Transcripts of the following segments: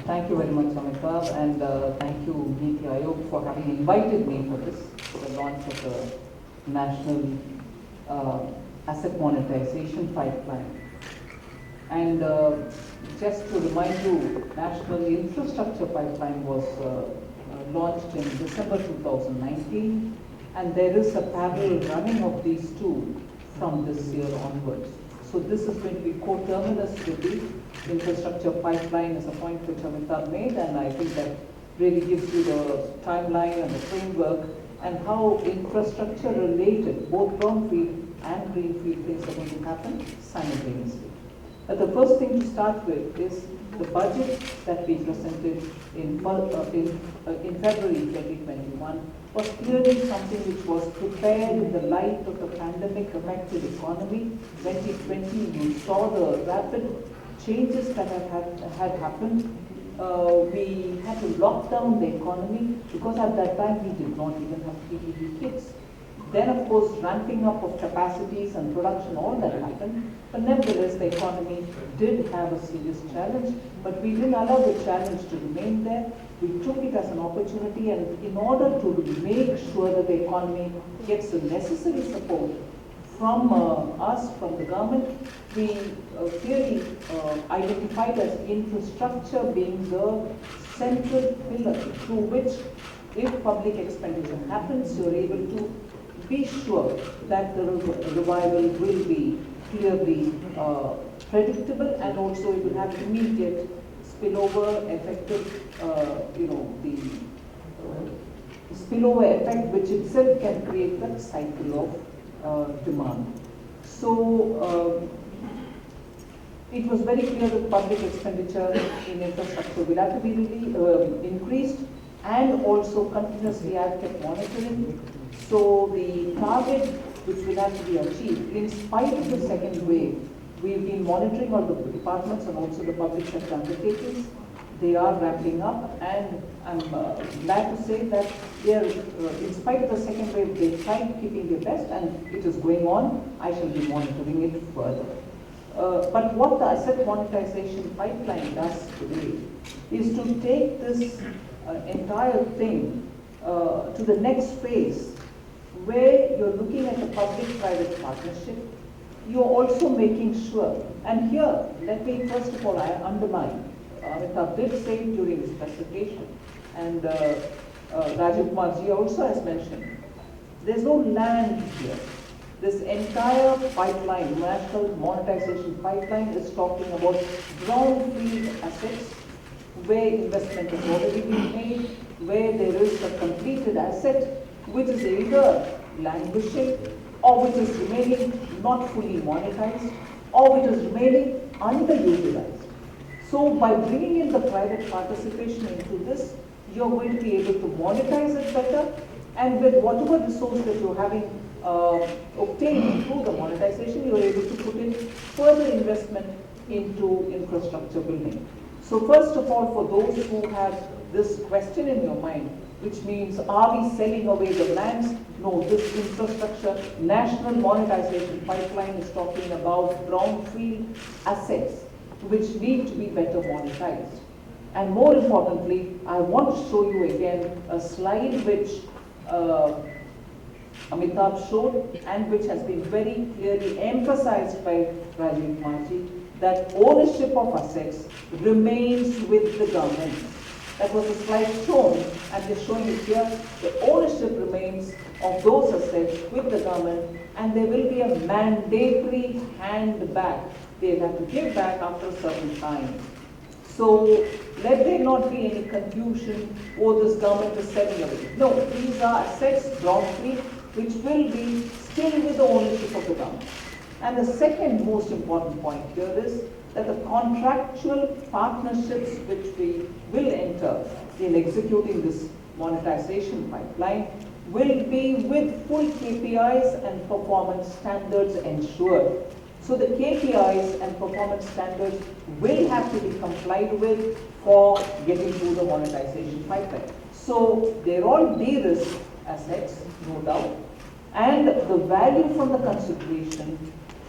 Thank you very much, Amitabh, and thank you, Niti Aayog, for having invited me for this, for the launch of the National Asset Monetization Pipeline. And just to remind you, National Infrastructure Pipeline was launched in December 2019, and there is a parallel running of these two from this year onwards. So this is going to be coterminous with the infrastructure pipeline, is a point which Amitabh made, and I think that really gives you the timeline and the framework and how infrastructure related, both brownfield and greenfield things are going to happen simultaneously. But the first thing to start with is the budget that we presented in February 2021 was clearly something which was prepared in the light of the pandemic-affected economy. 2020, you saw the rapid changes that had happened. We had to lock down the economy because at that time we did not even have PPE kits. Then, of course, ramping up of capacities and production, all that happened. But nevertheless, the economy did have a serious challenge, but we didn't allow the challenge to remain there. We took it as an opportunity, and in order to make sure that the economy gets the necessary support from us, from the government, we clearly identified as infrastructure being the central pillar through which, if public expenditure happens, you're able to be sure that the revival will be clearly predictable, and also it will have immediate spillover effective, the spillover effect, which itself can create that cycle of demand. So it was very clear that public expenditure in infrastructure will have to be really increased, and also continuously have kept monitoring. So the target which will have to be achieved, in spite of the second wave, we've been monitoring all the departments and also the public sector undertakings. They are ramping up, and I'm glad to say that they are, in spite of the second wave, they tried keeping their best, and it is going on. I shall be monitoring it further. But what the asset monetization pipeline does today is to take this entire thing to the next phase, where you're looking at the public-private partnership. You're also making sure, and here, let me first of all underline, Amitabh did say it during his presentation, and Rajiv Kumar ji also has mentioned, there's no land here. This entire pipeline, national monetization pipeline, is talking about brownfield assets, where investment has already been made, where there is a completed asset, which is either languishing, or which is remaining not fully monetized, or which is remaining underutilized. So by bringing in the private participation into this, you're going to be able to monetize it better, and with whatever resource that you're having obtained through the monetization, you're able to put in further investment into infrastructure building. So first of all, for those who have this question in your mind, which means, are we selling away the lands? No, this infrastructure, national monetization pipeline is talking about brownfield assets, which need to be better monetized. And more importantly, I want to show you again a slide which Amitabh showed, and which has been very clearly emphasized by Rajiv Kumarji, that ownership of assets remains with the government. That was a slide shown, and they're showing it here. The ownership remains of those assets with the government, and there will be a mandatory hand back. They'll have to give back after a certain time. So let there not be any confusion, oh, this government is selling away. No, these are assets, brownfield, which will be still with the ownership of the government. And the second most important point here is that the contractual partnerships which we will enter in executing this monetization pipeline will be with full KPIs and performance standards ensured. So the KPIs and performance standards will have to be complied with for getting through the monetization pipeline. So they're all de-risked assets, no doubt, and the value from the consideration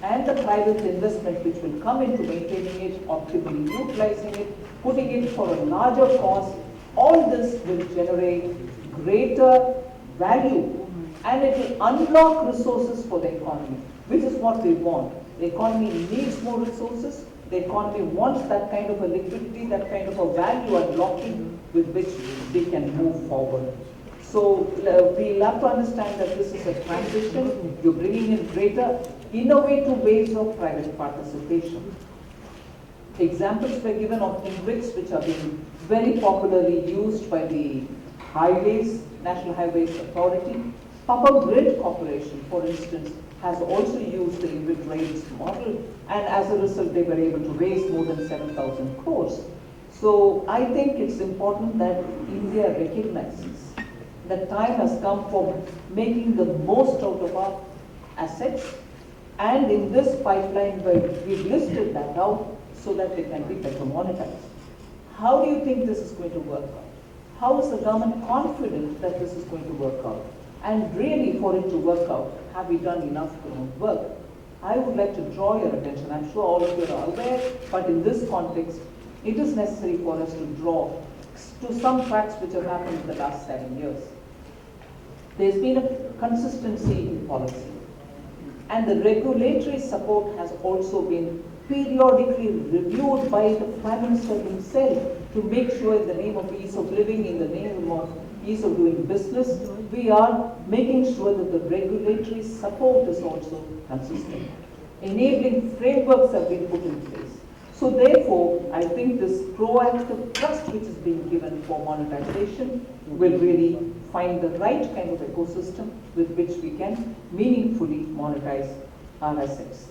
and the private investment which will come into maintaining it, optimally utilizing it, putting it for a larger cost, all this will generate greater value and it will unlock resources for the economy, which is what we want. The economy needs more resources. The economy wants that kind of a liquidity, that kind of a value unlocking with which we can move forward. So we'll have to understand that this is a transition. You're bringing in greater innovative ways of private participation. Examples were given of InvITs, which are being very popularly used by the highways, National Highways Authority. Power Grid Corporation, for instance, has also used the InvIT rates model, and as a result, they were able to raise more than 7,000 crores. So I think it's important that India recognizes that time has come for making the most out of our assets, and in this pipeline, we've listed that out so that they can be better monetized. How do you think this is going to work out? How is the government confident that this is going to work out? And really, for it to work out, have we done enough work? I would like to draw your attention. I'm sure all of you are aware, but in this context, it is necessary for us to draw to some facts which have happened in the last 7 years. There's been a consistency in policy, and the regulatory support has also been periodically reviewed by the Prime Minister himself to make sure, in the name of ease of living, in the name of ease of doing business, we are making sure that the regulatory support is also consistent. Enabling frameworks have been put in place. So therefore, I think this proactive trust which is being given for monetization will really find the right kind of ecosystem with which we can meaningfully monetize our assets.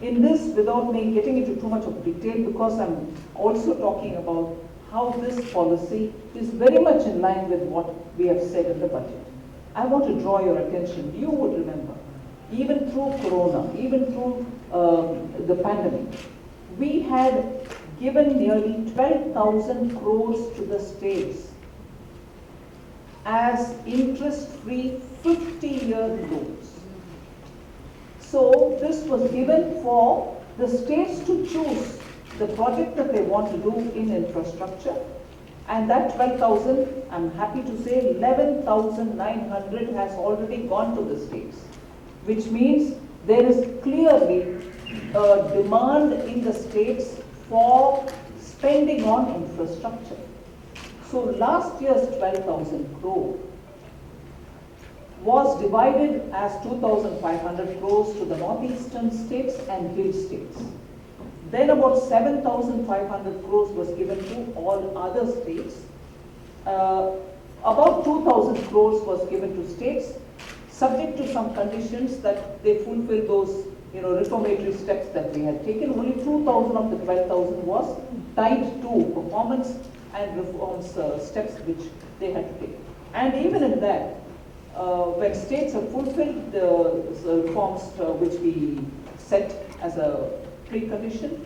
In this, without me getting into too much of detail, because I'm also talking about how this policy is very much in line with what we have said in the budget. I want to draw your attention. You would remember, even through Corona, even through the pandemic, we had given nearly 12,000 crores to the states as interest-free 50-year loans. So this was given for the states to choose the project that they want to do in infrastructure, and that 12,000, I'm happy to say 11,900 has already gone to the states, which means there is clearly a demand in the states for spending on infrastructure. So last year's 12,000 crore was divided as 2,500 crores to the northeastern states and hill states. Then about 7,500 crores was given to all other states. About 2,000 crores was given to states, subject to some conditions that they fulfill those reformatory steps that we had taken. Only 2,000 of the 12,000 was tied to performance and reforms steps which they had to take. And even in that, when states have fulfilled the reforms which we set as a precondition,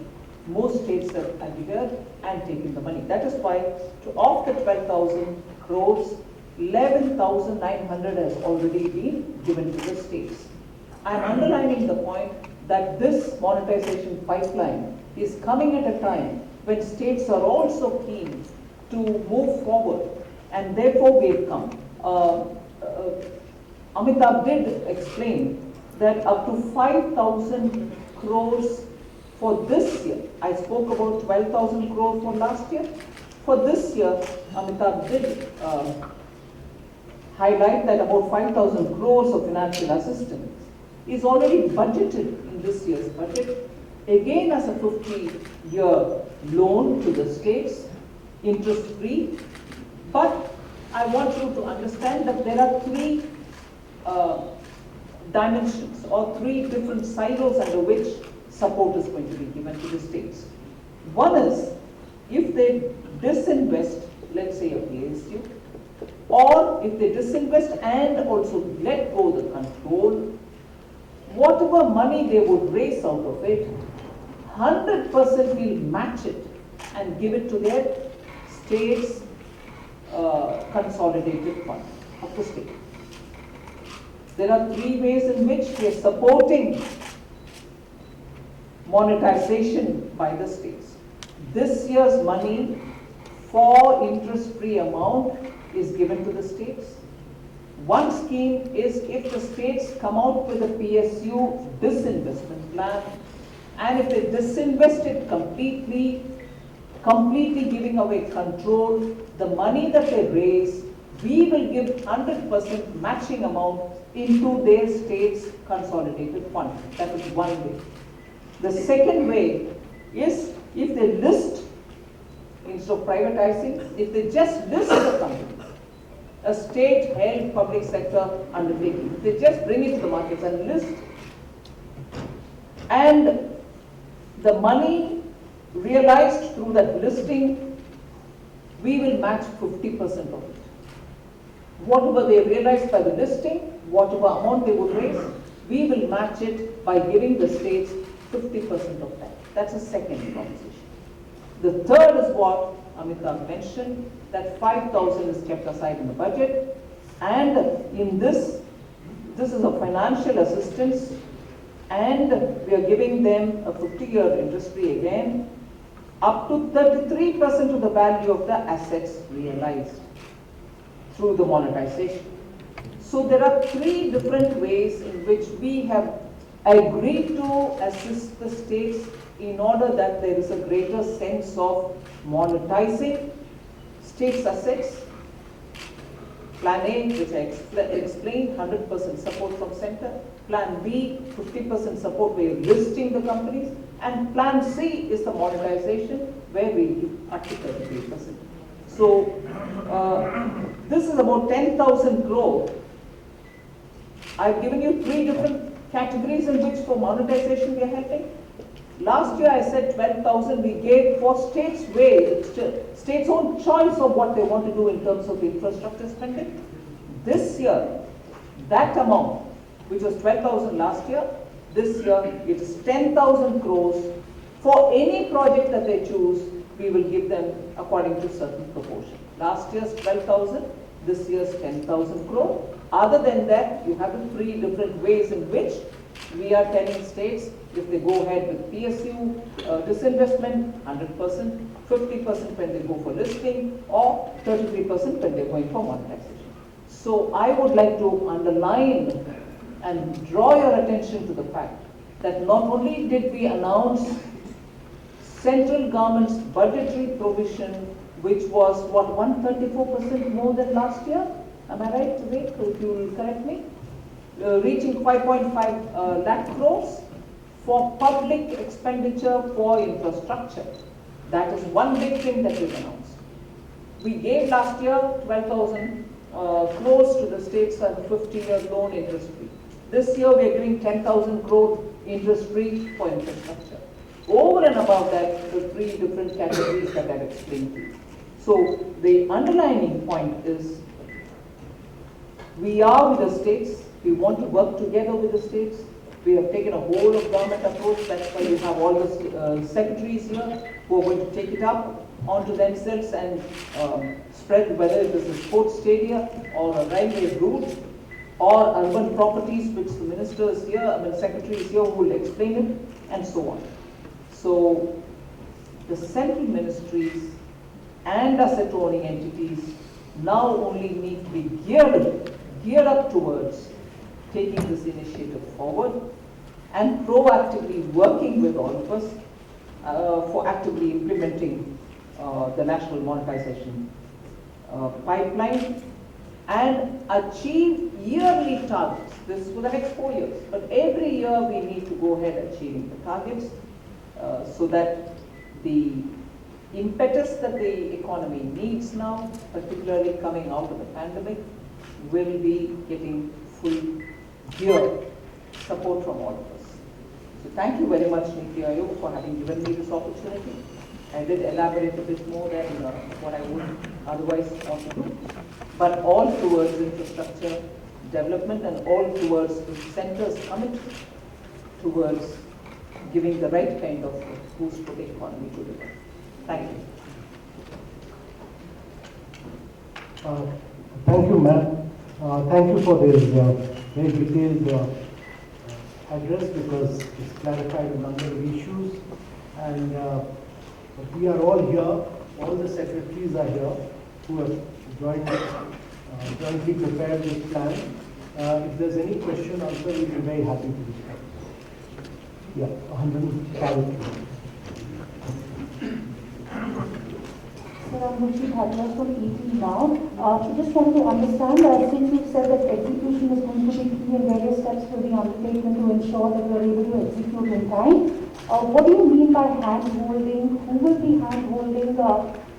most states have adhered and taken the money. That is why, of the 12,000 crores, 11,900 has already been given to the states. I am underlining the point that this monetization pipeline is coming at a time when states are also keen to move forward, and therefore we have come. Amitabh did explain that up to 5,000 crores for this year. I spoke about 12,000 crores for last year. For this year, Amitabh did highlight that about 5,000 crores of financial assistance is already budgeted in this year's budget, again as a 50-year loan to the states, interest-free. But I want you to understand that there are three dimensions or three different silos under which support is going to be given to the states. One is, if they disinvest, let's say a PSU, or if they disinvest and also let go the control, whatever money they would raise out of it, 100% will match it and give it to their state's consolidated fund of the state. There are three ways in which we are supporting monetization by the states. This year's money for interest-free amount is given to the states. One scheme is if the states come out with a PSU disinvestment plan, and if they disinvest it completely giving away control, the money that they raise, we will give 100% matching amount into their state's consolidated fund. That is one way. The second way is if they list, instead of privatizing, if they just list the company, a state-held public sector undertaking, if they just bring it to the markets and list, and the money realized through that listing, we will match 50% of it. Whatever they realize by the listing, whatever amount they would raise, we will match it by giving the states 50% of that. That's a second proposition. The third is what Amitabh mentioned, that 5,000 is kept aside in the budget, and in this is a financial assistance, and we are giving them a 50-year interest-free again, up to 33% of the value of the assets realized through the monetization. So there are three different ways in which we have agreed to assist the states in order that there is a greater sense of monetizing states' assets. Plan A, which I explained, 100% support from center. Plan B, 50% support where you're listing the companies. And Plan C is the monetization where we give up to 33%. So this is about 10,000 crore. I've given you three different categories in which for monetization we are helping. Last year I said 12,000 we gave for states' way, states' own choice of what they want to do in terms of infrastructure spending. This year, that amount, which was 12,000 last year, this year it is 10,000 crores. For any project that they choose, we will give them according to certain proportion. Last year's 12,000, this year's 10,000 crore. Other than that, you have the three different ways in which we are telling states, if they go ahead with PSU, disinvestment, 100%, 50% when they go for listing, or 33% when they're going for monetization. So I would like to underline and draw your attention to the fact that not only did we announce central government's budgetary provision, which was what, 134% more than last year? Am I right, Vivek? If you will correct me? Reaching 5.5 lakh crores for public expenditure for infrastructure. That is one big thing that we've announced. We gave last year 12,000 crores to the states and 50-year loan interest-free. This year we are giving 10,000 crore interest-free for infrastructure. Over and above that, the three different categories that I've explained to you. So the underlining point is, we are with the states. We want to work together with the states. We have taken a whole of government approach. That's why you have all the secretaries here who are going to take it up onto themselves and spread, whether it is a sports stadium or a railway route or urban properties, which the minister is here, the secretary is here who will explain it, and so on. So the central ministries and asset owning entities now only need to be geared up towards taking this initiative forward and proactively working with all of us for actively implementing the national monetization pipeline and achieve yearly targets. This is for the next 4 years, but every year we need to go ahead achieving the targets so that the impetus that the economy needs now, particularly coming out of the pandemic, will be getting full gear support from all of us. So thank you very much, Niti Aayog, for having given me this opportunity. I did elaborate a bit more than what I would otherwise want to do, but all towards infrastructure development and all towards the center's commitment towards giving the right kind of boost to the economy to do. Thank you. Thank you, ma'am. Thank you for this very detailed address because it's clarified a number of issues. And we are all here, all the secretaries are here who have jointly prepared this plan. If there's any question answer, we'll be very happy to discuss. Yeah, 105. Sir, I'm Ruchi Bhatia from ET now. I just wanted to understand, since you said that execution is going to be key and various steps will be undertaken to ensure that we are able to execute in time, what do you mean by hand-holding? Who will be hand-holding?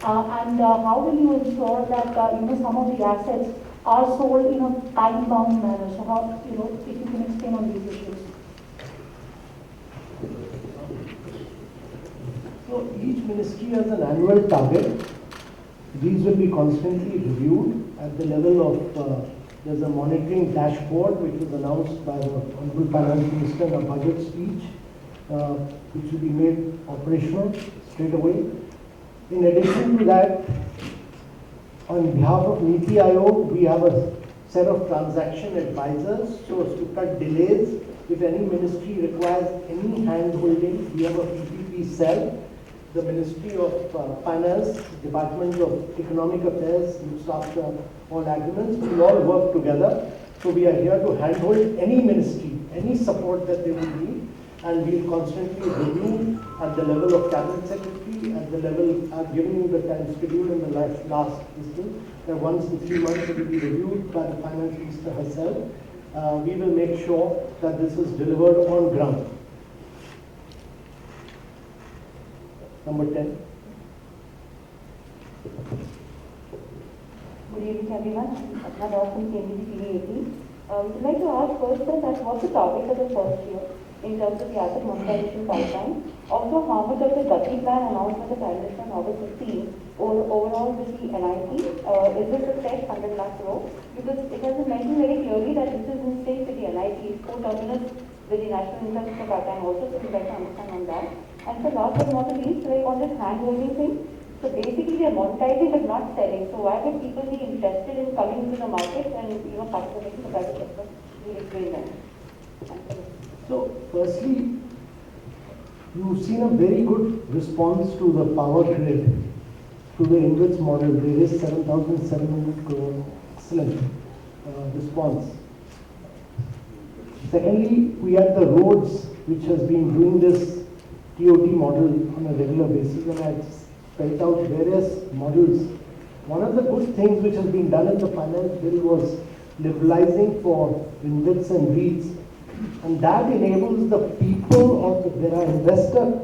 And how will you ensure that some of the assets are sold in a time-bound manner? So how, if you can explain on these issues. So each ministry has an annual target. These will be constantly reviewed at the level of, there's a monitoring dashboard which was announced by the Honorable Finance Minister in a budget speech, which will be made operational straight away. In addition to that, on behalf of NITI Aayog, we have a set of transaction advisors so as to cut delays. If any ministry requires any hand-holding, we have a PPP cell. The Ministry of Finance, Department of Economic Affairs looks after all agreements. We all work together. So we are here to handhold any ministry, any support that they will need. And we'll constantly review at the level of Cabinet Secretary, at the level, I've given you the time schedule in the last listing, that once in 3 months it will be reviewed by the Finance Minister herself. We will make sure that this is delivered on ground. Number 10. Good evening, everyone. I'm from KBG TV 18. Would like to ask first that what's the target of the first year in terms of the asset monetization pipeline? Also, how much of the Gati plan announced by the Prime Minister on August 15 or overall with the NIT? Is this a fresh 100 lakh crore? Because it has been mentioned very clearly that this is in sync with the NIT, four terminals with the National Infrastructure Pipeline also, so we'd like to understand on that. And so last but not the least, like on this hand-holding thing, so basically they are monetizing but not selling. So why would people be interested in coming into the market and participating in the private sector? We'll explain that. So firstly, you've seen a very good response to the power grid through the InvITs model. There is 7,700 crore, excellent response. Secondly, we had the roads, which has been doing this TOT model on a regular basis, and I spelled out various models. One of the good things which has been done in the finance bill was liberalizing for InvITs and REITs, and that enables the people or there are investors,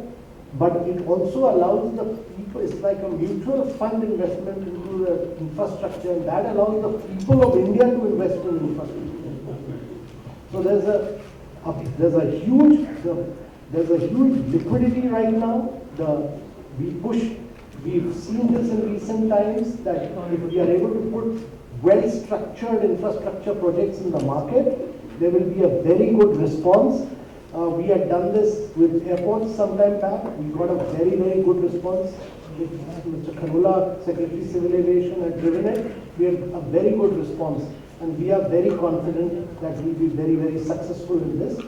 but it also allows the people, it's like a mutual fund investment into the infrastructure, and that allows the people of India to invest in infrastructure. So there's a huge liquidity right now. We've seen this in recent times that if we are able to put well-structured infrastructure projects in the market, there will be a very good response. We had done this with airports some time back. We got a very, very good response. Mr. Kharola, Secretary Civil Aviation, had driven it. We had a very good response. And we are very confident that we'll be very, very successful in this.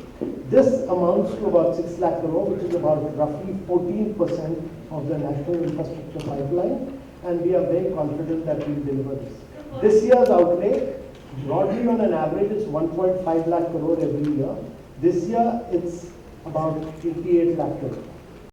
This amounts to about 6 lakh crore, which is about roughly 14% of the national infrastructure pipeline. And we are very confident that we'll deliver this. This year's outlay, broadly on an average, is 1.5 lakh crore every year. This year, it's about 88 lakh crore.